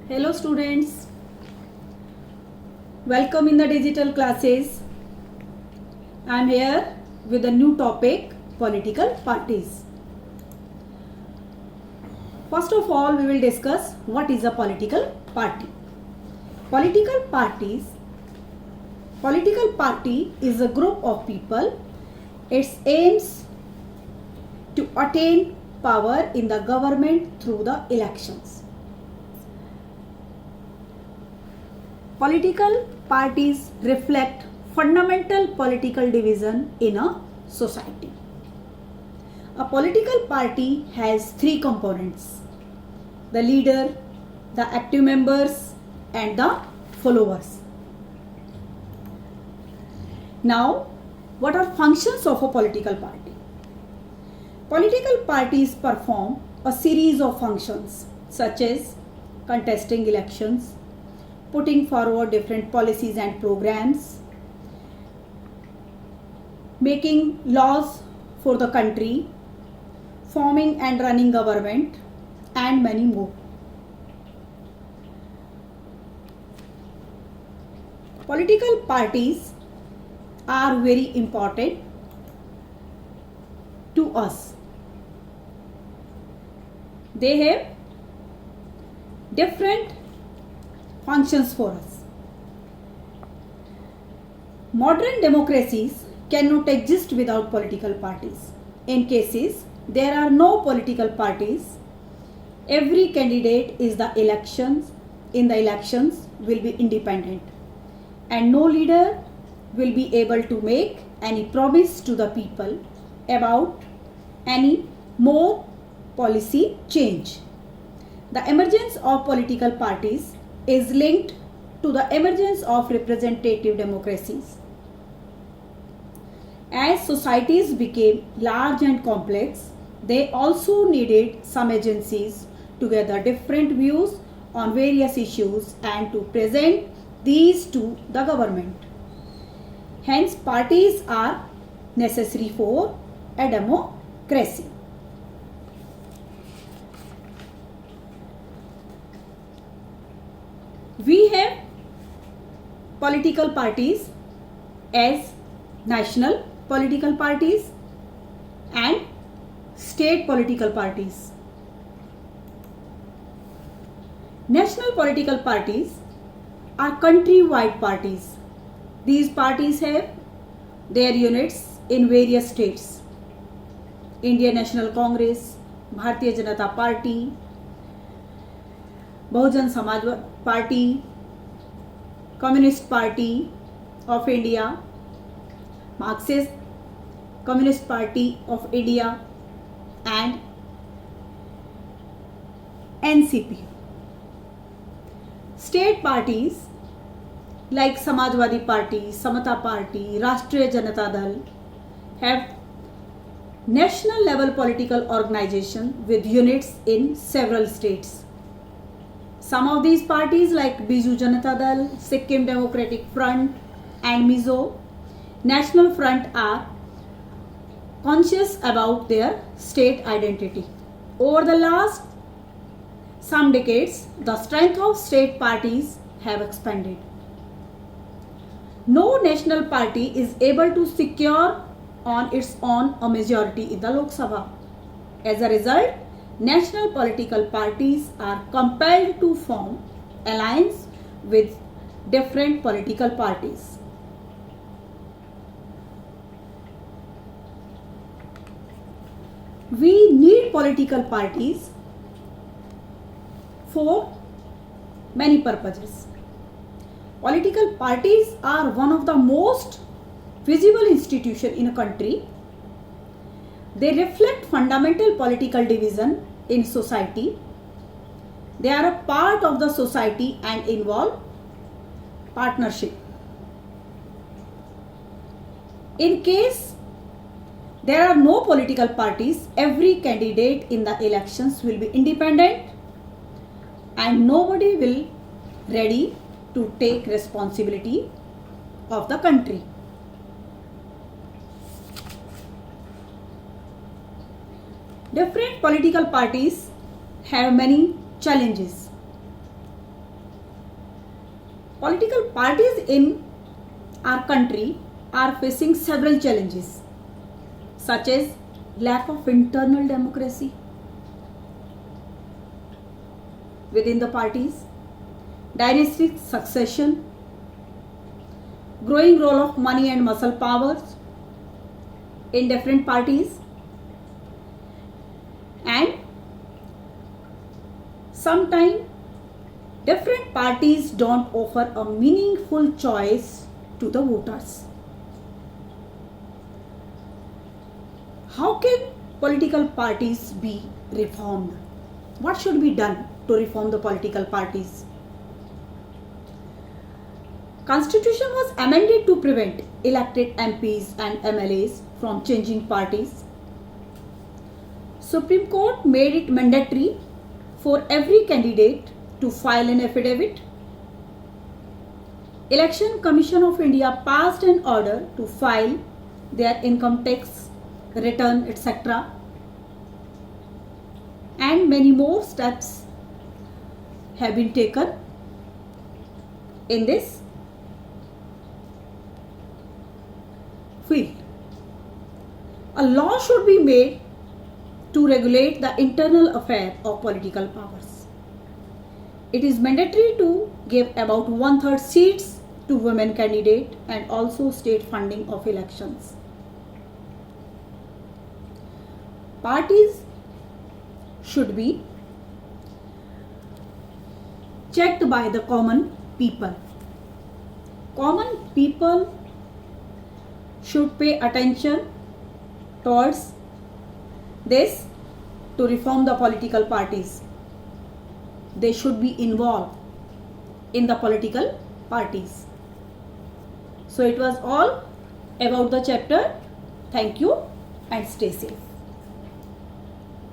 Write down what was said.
Hello students, welcome in the digital classes. I am here with a new topic, political parties. First of all, we will discuss what is a political party. Political party is a group of people. Its aims to attain power in the government through the elections. Political parties reflect fundamental political division in a society. A political party has three components: the leader, the active members, and the followers. Now, what are functions of a political party? Political parties perform a series of functions such as contesting elections, putting forward different policies and programs, making laws for the country, forming and running government, and many more. Political parties are very important to us. They have different functions for us. Modern democracies cannot exist without political parties. In cases there are no political parties, every candidate in the elections will be independent, and no leader will be able to make any promise to the people about any more policy change. The emergence of political parties is linked to the emergence of representative democracies. As societies became large and complex, they also needed some agencies to gather different views on various issues and to present these to the government. Hence, parties are necessary for a democracy. We have political parties as national political parties and state political parties. National political parties are country-wide parties. These parties have their units in various states: Indian National Congress, Bharatiya Janata Party, Bahujan Samaj Party, Communist Party of India, Marxist Communist Party of India, and NCP. State parties like Samajwadi Party, Samata Party, Rashtriya Janata Dal have national level political organization with units in several states. Some of these parties like Biju Janata Dal, Sikkim Democratic Front, and Mizo National Front are conscious about their state identity. Over the last some decades, the strength of state parties have expanded. No national party is able to secure on its own a majority in the Lok Sabha. As a result, national political parties are compelled to form alliance with different political parties. We need political parties for many purposes. Political parties are one of the most visible institutions in a country. They reflect fundamental political division in society. They are a part of the society and involve partnership. In case there are no political parties, every candidate in the elections will be independent and nobody will ready to take responsibility of the country. Different political parties have many challenges. Political parties in our country are facing several challenges, such as lack of internal democracy within the parties, dynastic succession, growing role of money and muscle powers in different parties, and sometimes different parties don't offer a meaningful choice to the voters. How can political parties be reformed? What should be done to reform the political parties? Constitution was amended to prevent elected MPs and MLAs from changing parties. Supreme Court made it mandatory for every candidate to file an affidavit. Election Commission of India passed an order to file their income tax return, etc. And many more steps have been taken in this field. A law should be made to regulate the internal affair of political powers. It is mandatory to give about 1/3 seats to women candidates and also state funding of elections. Parties should be checked by the common people. Common people should pay attention towards this to reform the political parties. They should be involved in the political parties. So it was all about the chapter. Thank you and stay safe.